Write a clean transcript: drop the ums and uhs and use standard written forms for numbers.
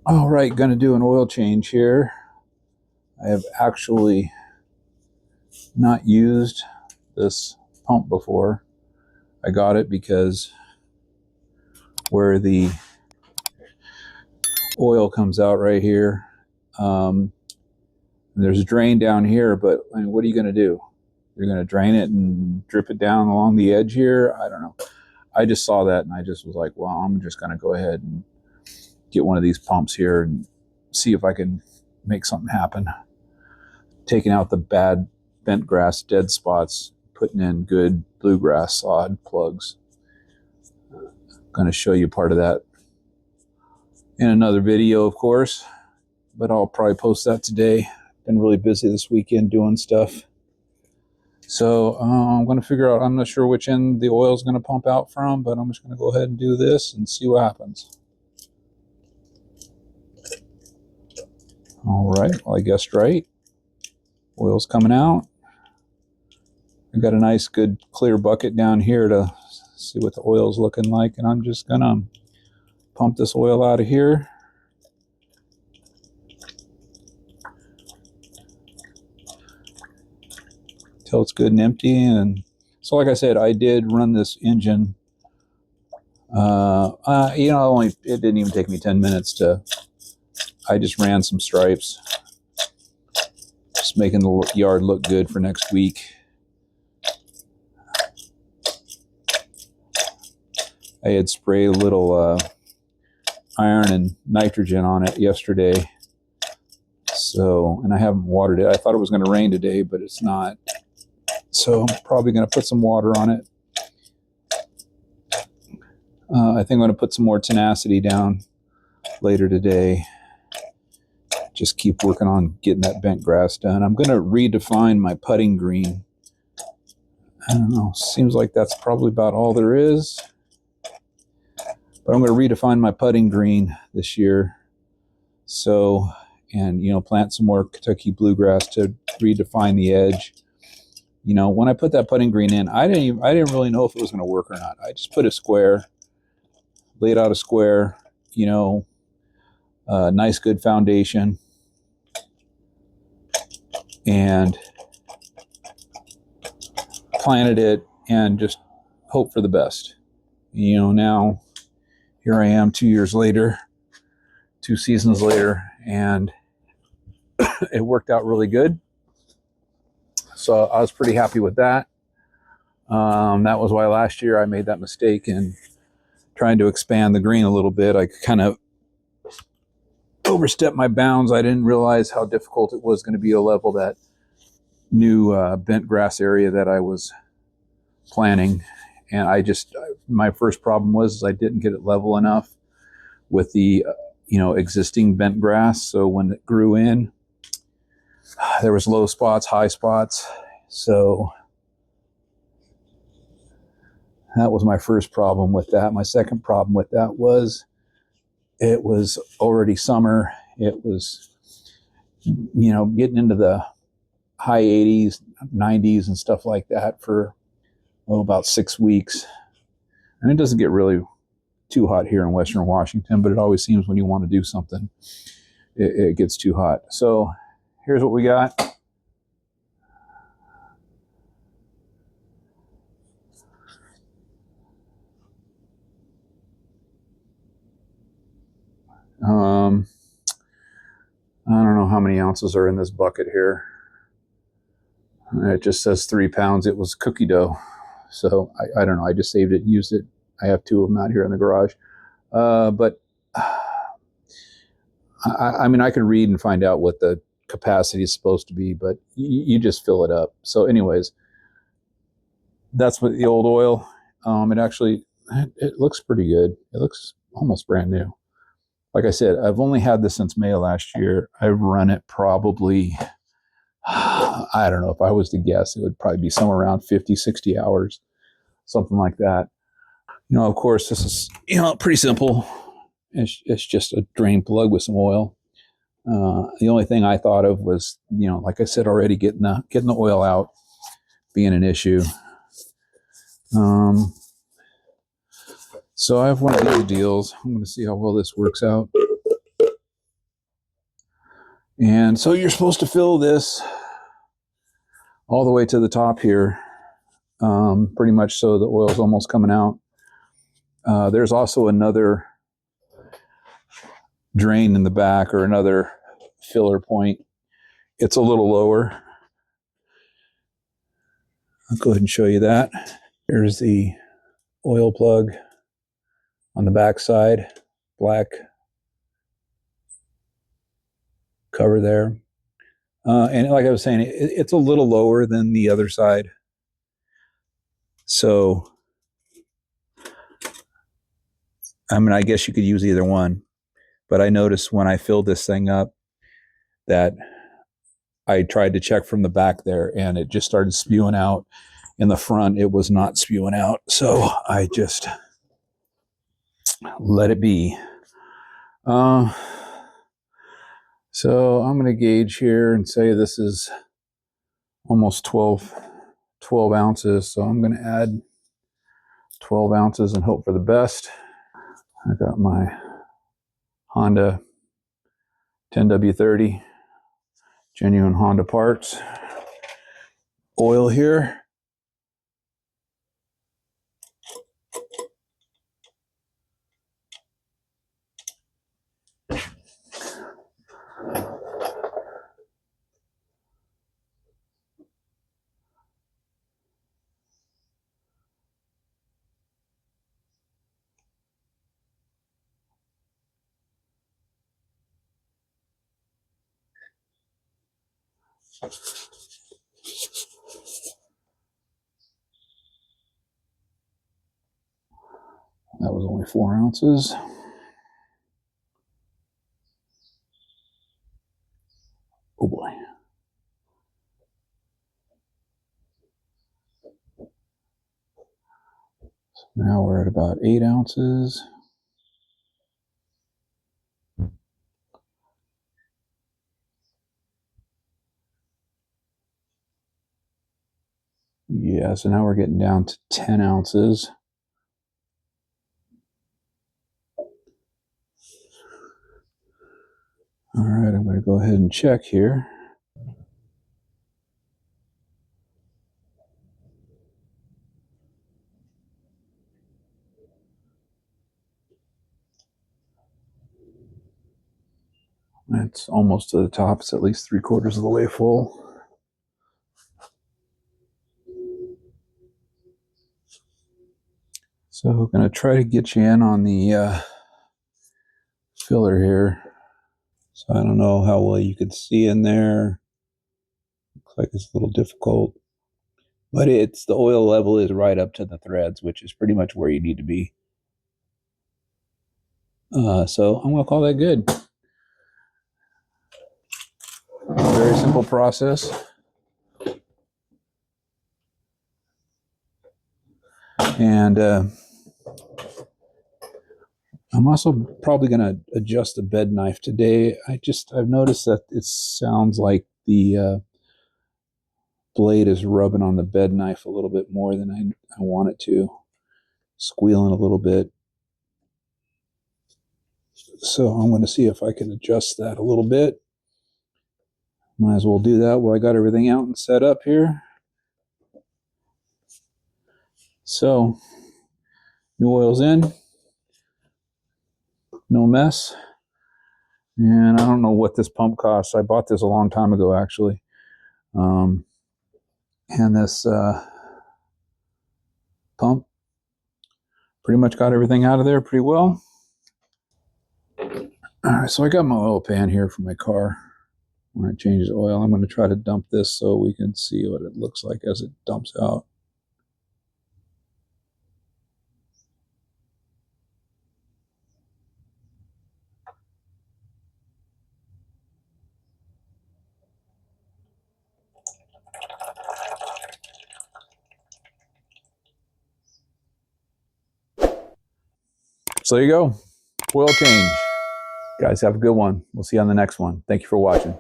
All right, going to do an oil change here. I have actually not used this pump before. I got it because where the oil comes out right here, there's a drain down here, but I mean, what are you going to do? You're going to drain it and drip it down along the edge here? I don't know. I just saw that and I just was like, well, I'm just going to go ahead and get one of these pumps here and see if I can make something happen. Taking out the bad bent grass dead spots, putting in good bluegrass sod plugs. Going to show you part of that in another video, of course, but I'll probably post that today. Been really busy this weekend doing stuff. So I'm going to figure out, I'm not sure which end the oil is going to pump out from, but I'm just going to go ahead and do this and see what happens. All right, well, I guessed right. Oil's coming out. I've got a nice, good, clear bucket down here to see what the oil's looking like, and I'm just going to pump this oil out of here. Till it's good and empty. And so, like I said, I did run this engine. It didn't even take me 10 minutes I just ran some stripes, just making the yard look good for next week. I had sprayed a little iron and nitrogen on it yesterday. So, and I haven't watered it. I thought it was going to rain today, but it's not. So I'm probably going to put some water on it. I think I'm going to put some more tenacity down later today. Just keep working on getting that bent grass done. I'm going to redefine my putting green. I don't know. Seems like that's probably about all there is. But I'm going to redefine my putting green this year. So, and, plant some more Kentucky bluegrass to redefine the edge. When I put that putting green in, I didn't really know if it was going to work or not. I just put a square, laid out a square, nice good foundation, and planted it and just hope for the best. Now here I am 2 years later, 2 seasons later, and it worked out really good. So I was pretty happy with that. That was why last year I made that mistake in trying to expand the green a little bit. I kind of overstepped my bounds. I didn't realize how difficult it was going to be to level that new bent grass area that I was planting. And my first problem was I didn't get it level enough with the existing bent grass. So when it grew in, there was low spots, high spots. So that was my first problem with that. My second problem with that was it was already summer. It was, getting into the high 80s, 90s and stuff like that for about 6 weeks. And it doesn't get really too hot here in Western Washington, but it always seems when you want to do something, it gets too hot. So here's what we got. I don't know how many ounces are in this bucket here. It just says 3 pounds. It was cookie dough. So I don't know. I just saved it and used it. I have 2 of them out here in the garage. But I could read and find out what the capacity is supposed to be, but you just fill it up. So anyways, that's what the old oil. It looks pretty good. It looks almost brand new. Like I said, I've only had this since May of last year. I've run it probably, I don't know, if I was to guess, it would probably be somewhere around 50, 60 hours, something like that. Of course, this is, pretty simple. It's just a drain plug with some oil. The only thing I thought of was, like I said already, getting the oil out being an issue. So I have one of these deals. I'm going to see how well this works out. And so you're supposed to fill this all the way to the top here, pretty much so the oil's almost coming out. There's also another drain in the back, or another filler point. It's a little lower. I'll go ahead and show you that. Here's the oil plug on the back side, black cover there. And like I was saying, it's a little lower than the other side. So, I mean, I guess you could use either one. But I noticed when I filled this thing up that I tried to check from the back there and it just started spewing out. In the front, it was not spewing out. So I just let it be. So I'm going to gauge here and say this is almost 12 ounces. So I'm going to add 12 ounces and hope for the best. I got my Honda 10W30, genuine Honda parts. Oil here. That was only 4 ounces. Oh boy. So now we're at about 8 ounces. Yeah, so now we're getting down to 10 ounces. All right, I'm going to go ahead and check here. It's almost to the top. It's at least 3/4 of the way full. So we're going to try to get you in on the filler here. So I don't know how well you could see in there. Looks like it's a little difficult. But it's the oil level is right up to the threads, which is pretty much where you need to be. So I'm going to call that good. Very simple process. And I'm also probably going to adjust the bed knife today. I've noticed that it sounds like the blade is rubbing on the bed knife a little bit more than I want it to. Squealing a little bit. So I'm going to see if I can adjust that a little bit. Might as well do that while I got everything out and set up here. So, new oil's in. No mess. And I don't know what this pump costs. I bought this a long time ago, actually. And this pump pretty much got everything out of there pretty well. All right, so I got my oil pan here for my car. When I change the oil, I'm going to try to dump this so we can see what it looks like as it dumps out. So there you go. Oil change. Guys, have a good one. We'll see you on the next one. Thank you for watching.